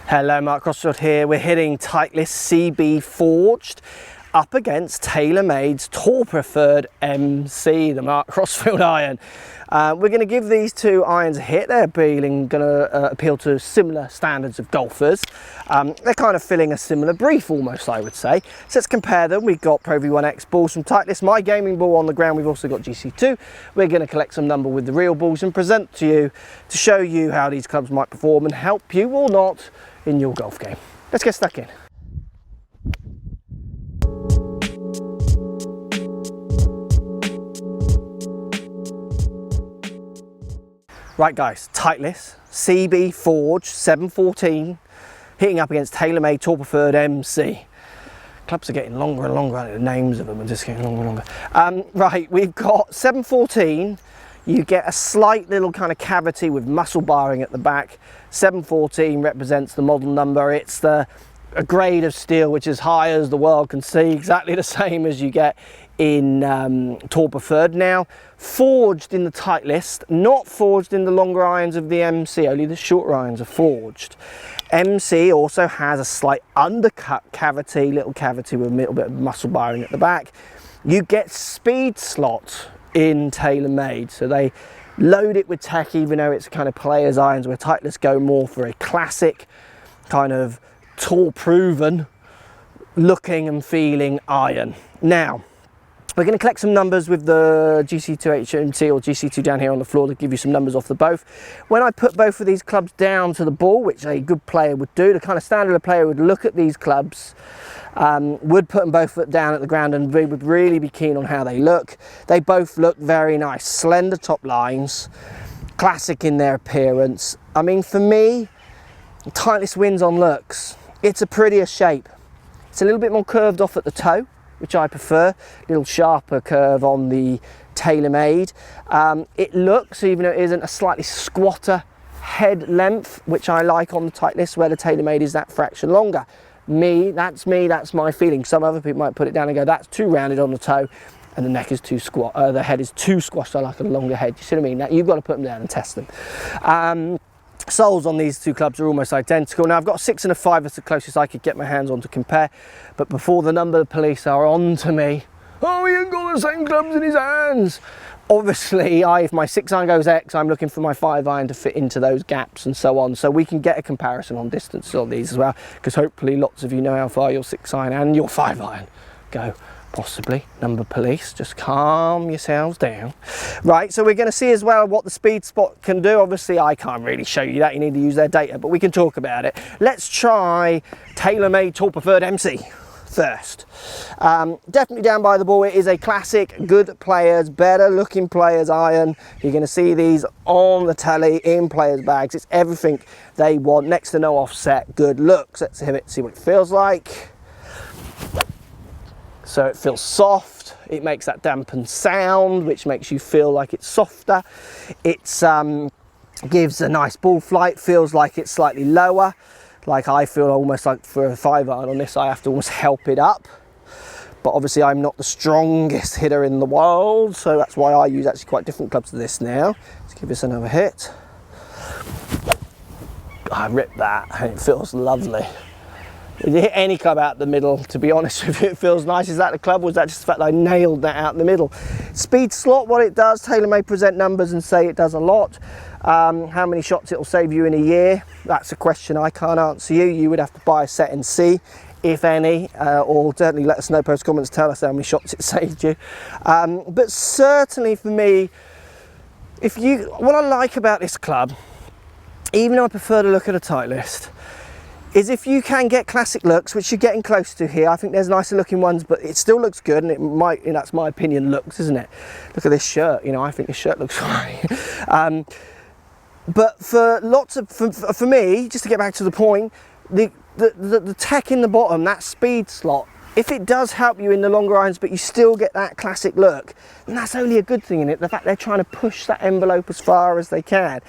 Hello, Mark Crossfield here. We're hitting Titleist CB forged up against TaylorMade's Tour Preferred MC, the Mark Crossfield iron. We're going to give these two irons a hit. They're going to appeal to similar standards of golfers. They're kind of filling a similar brief almost, I would say. So let's compare them. We've got Pro V1X balls from Titleist, my gaming ball on the ground. We've also got GC2. We're going to collect some number with the real balls and present to you to show you how these clubs might perform and help you or not in your golf game. Let's get stuck in. Right guys, Titleist CB forged 714 hitting up against TaylorMade Tour Preferred MC. Clubs are getting longer and longer, the names of them are just getting longer and longer. Right, we've got 714. You get a slight little kind of cavity with muscle barring at the back. 714 represents the model number. It's a grade of steel which is high as the world can see, exactly the same as you get in Tour Preferred. Now, forged in the Titleist, not forged in the longer irons of the MC, only the shorter irons are forged. MC also has a slight undercut cavity, little cavity with a little bit of muscle barring at the back. You get speed slot in TaylorMade, so they load it with tech even though it's kind of players irons, where Titleist go more for a classic kind of tour proven looking and feeling iron. Now we're going to collect some numbers with the GC2 HMT or GC2 down here on the floor to give you some numbers off the both. When I put both of these clubs down to the ball, which a good player would do, the kind of standard player would look at these clubs, would put them both down at the ground and we would really be keen on how they look. They both look very nice, slender top lines, classic in their appearance. I mean, for me, Titleist wins on looks. It's a prettier shape. It's a little bit more curved off at the toe, which I prefer, a little sharper curve on the TaylorMade. It looks, even though it isn't, a slightly squatter head length, which I like on the Titleist, where the TaylorMade is that fraction longer. That's my feeling. Some other people might put it down and go, that's too rounded on the toe and the neck is too the head is too squashed. I like a longer head. You see what I mean? You've got to put them down and test them. Soles on these two clubs are almost identical. Now I've got a 6 and a 5 as the closest I could get my hands on to compare, but before the number police are on to me, oh, he ain't got the same clubs in his hands. Obviously, if my 6 iron goes X, I'm looking for my 5 iron to fit into those gaps and so on, so we can get a comparison on distance on these as well, because hopefully lots of you know how far your 6 iron and your 5 iron go. Possibly. Number police, just calm yourselves down. Right, so we're going to see as well what the speed spot can do. Obviously I can't really show you that, you need to use their data, but we can talk about it. Let's try TaylorMade Tour Preferred MC first. Definitely down by the ball. It is a classic, good players, better looking players iron. You're going to see these on the telly in players bags. It's everything they want, next to no offset, good looks. Let's see what it feels like. So it feels soft, it makes that dampened sound, which makes you feel like it's softer. It gives a nice ball flight, feels like it's slightly lower. Like I feel almost like for a 5 iron on this, I have to almost help it up. But obviously I'm not the strongest hitter in the world, so that's why I use actually quite different clubs to this now. Let's give this another hit. I ripped that and it feels lovely. If you hit any club out the middle, to be honest with you, it feels nice. Is that the club, or was that just the fact that I nailed that out in the middle? Speed slot, what it does, TaylorMade present numbers and say it does a lot. How many shots it will save you in a year, that's a question I can't answer you. You would have to buy a set and see, if any, or certainly let us know, post comments, tell us how many shots it saved you. But certainly for me, what I like about this club, even though I prefer to look at a Titleist, is if you can get classic looks, which you're getting close to here. I think there's nicer looking ones, but it still looks good, and it might, and that's my opinion, looks, isn't it? Look at this shirt, you know, I think this shirt looks fine. But for for me, just to get back to the point, the tech in the bottom, that speed slot, if it does help you in the longer irons, but you still get that classic look, then that's only a good thing in it. The fact they're trying to push that envelope as far as they can.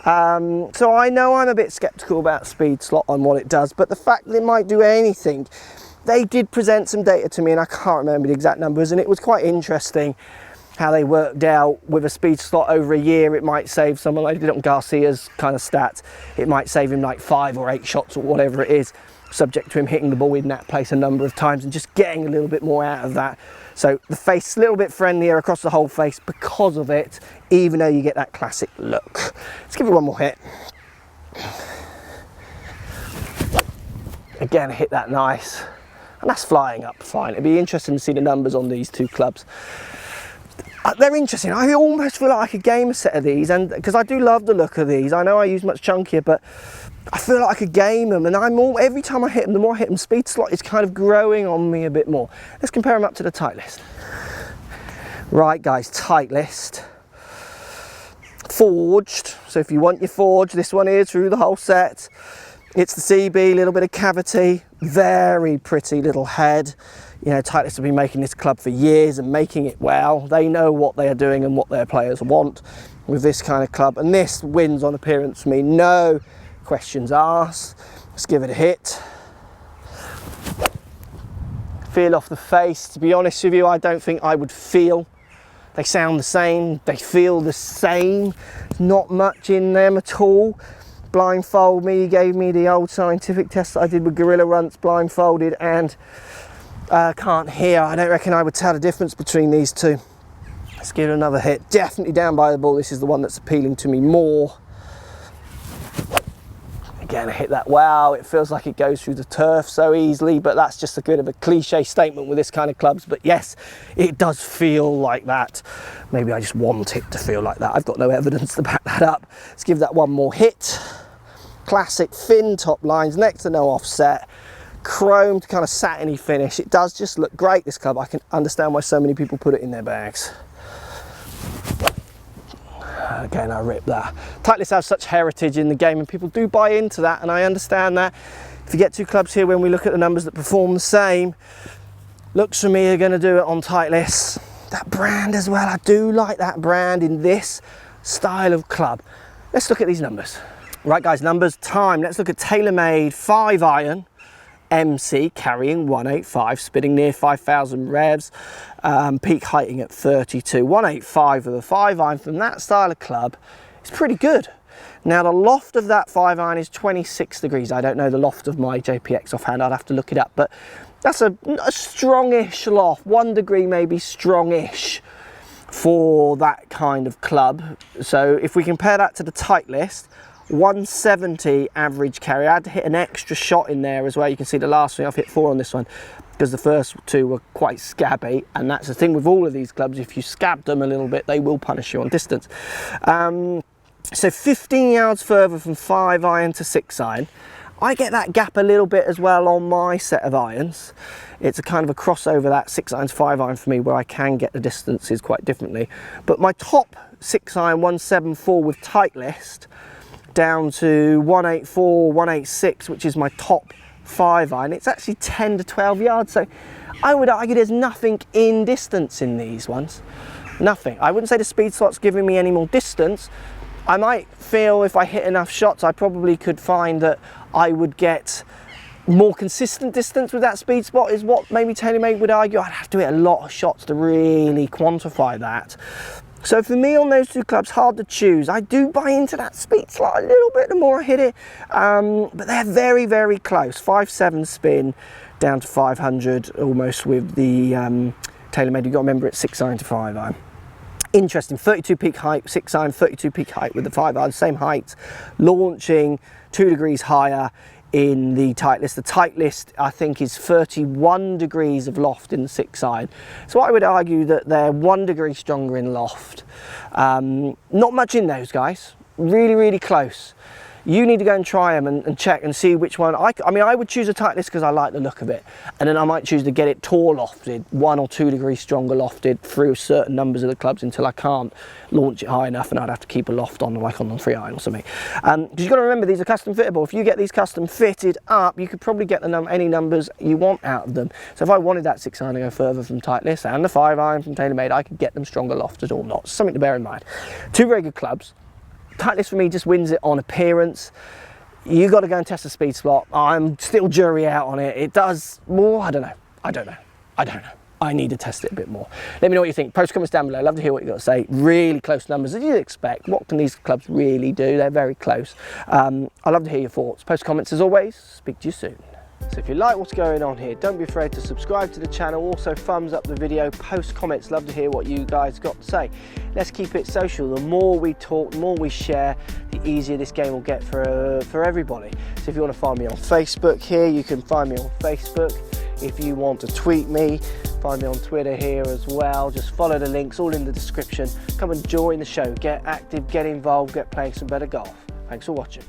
So I know I'm a bit skeptical about speed slot on what it does, but the fact that it might do anything, they did present some data to me, and I can't remember the exact numbers, and it was quite interesting how they worked out with a speed slot over a year. It might save someone, like they did it on Garcia's kind of stats, it might save him like 5 or 8 shots or whatever it is, subject to him hitting the ball in that place a number of times and just getting a little bit more out of that. So the face a little bit friendlier across the whole face because of it, even though you get that classic look. Let's give it one more hit. Again, hit that nice, and that's flying up fine. It'd be interesting to see the numbers on these two clubs. They're interesting. I almost feel like I could game a set of these, and because I do love the look of these. I know I use much chunkier, but I feel like I could game them, and every time I hit them, the more I hit them, speed slot is kind of growing on me a bit more. Let's compare them up to the Titleist. Right guys, Titleist. Forged, so if you want your forge, this one here through the whole set. It's the CB, little bit of cavity, very pretty little head. You know, Titleist have been making this club for years and making it well. They know what they are doing and what their players want with this kind of club. And this wins on appearance for me, no questions asked. Let's give it a hit. Feel off the face. To be honest with you, I don't think I would feel. They sound the same, they feel the same. Not much in them at all. Blindfold me, he gave me the old scientific test that I did with Gorilla Runts, blindfolded, and can't hear. I don't reckon I would tell the difference between these two. Let's give it another hit. Definitely down by the ball. This is the one that's appealing to me more. Again, I hit that. Wow, it feels like it goes through the turf so easily, but that's just a bit of a cliche statement with this kind of clubs. But yes, it does feel like that. Maybe I just want it to feel like that. I've got no evidence to back that up. Let's give that one more hit. Classic thin top lines, next to no offset. Chromed kind of satiny finish. It does just look great, this club. I can understand why so many people put it in their bags. Again, I rip that. Titleist have such heritage in the game and people do buy into that, and I understand that. If you get two clubs here, when we look at the numbers that perform the same, looks for me are going to do it on Titleist. That brand as well, I do like that brand in this style of club. Let's look at these numbers. Right guys, numbers time. Let's look at TaylorMade 5-iron MC carrying 185, spitting near 5,000 revs, peak heighting at 32. 185 with a 5-iron from that style of club is pretty good. Now the loft of that 5-iron is 26 degrees. I don't know the loft of my JPX offhand, I'd have to look it up, but that's a strongish loft, 1 degree maybe strongish for that kind of club. So if we compare that to the Titleist, 170 average carry. I had to hit an extra shot in there as well. You can see the last thing, I've hit 4 on this one because the first 2 were quite scabby, and that's the thing with all of these clubs. If you scab them a little bit, they will punish you on distance. So 15 yards further from 5-iron to 6-iron. I get that gap a little bit as well on my set of irons. It's a kind of a crossover, that 6-iron to 5-iron for me, where I can get the distances quite differently. But my top 6-iron 174 with Titleist down to 184, 186, which is my top 5-iron. It's actually 10 to 12 yards. So I would argue there's nothing in distance in these ones. Nothing. I wouldn't say the speed slot's giving me any more distance. I might feel if I hit enough shots, I probably could find that I would get more consistent distance with that speed spot, is what maybe TaylorMade would argue. I'd have to hit a lot of shots to really quantify that. So for me on those two clubs, hard to choose. I do buy into that speed slot a little bit the more I hit it, but they're very, very close. 5.7 spin down to 500 almost with the TaylorMade. You've got to remember it's 6-iron to 5-iron. Interesting, 32 peak height, 6-iron, 32 peak height with the 5-iron, same height, launching 2 degrees higher in the Titleist. The Titleist, I think, is 31 degrees of loft in the 6-iron. So I would argue that they're 1 degree stronger in loft. Not much in those guys, really, really close. You need to go and try them and check and see which one. I mean, I would choose a Titleist because I like the look of it. And then I might choose to get it tall lofted, 1 or 2 degrees stronger lofted through certain numbers of the clubs until I can't launch it high enough and I'd have to keep a loft on, like on the 3-iron or something. Because you've got to remember, these are custom fittable. If you get these custom fitted up, you could probably get any numbers you want out of them. So if I wanted that 6-iron to go further from Titleist and the 5-iron from TaylorMade, I could get them stronger lofted or not. Something to bear in mind. Two very good clubs. Titleist for me just wins it on appearance. You got to go and test the speed slot. I'm still jury out on it. It does more. I don't know. I need to test it a bit more. Let me know what you think. Post comments down below. Love to hear what you've got to say. Really close numbers as you'd expect. What can these clubs really do? They're very close. I'd love to hear your thoughts. Post comments as always. Speak to you soon. So if you like what's going on here, don't be afraid to subscribe to the channel. Also thumbs up the video, post comments. Love to hear what you guys got to say. Let's keep it social. The more we talk, the more we share, the easier this game will get for everybody. So if you want to find me on Facebook here, you can find me on Facebook. If you want to tweet me, find me on Twitter here as well. Just follow the links, all in the description. Come and join the show. Get active, get involved, get playing some better golf. Thanks for watching.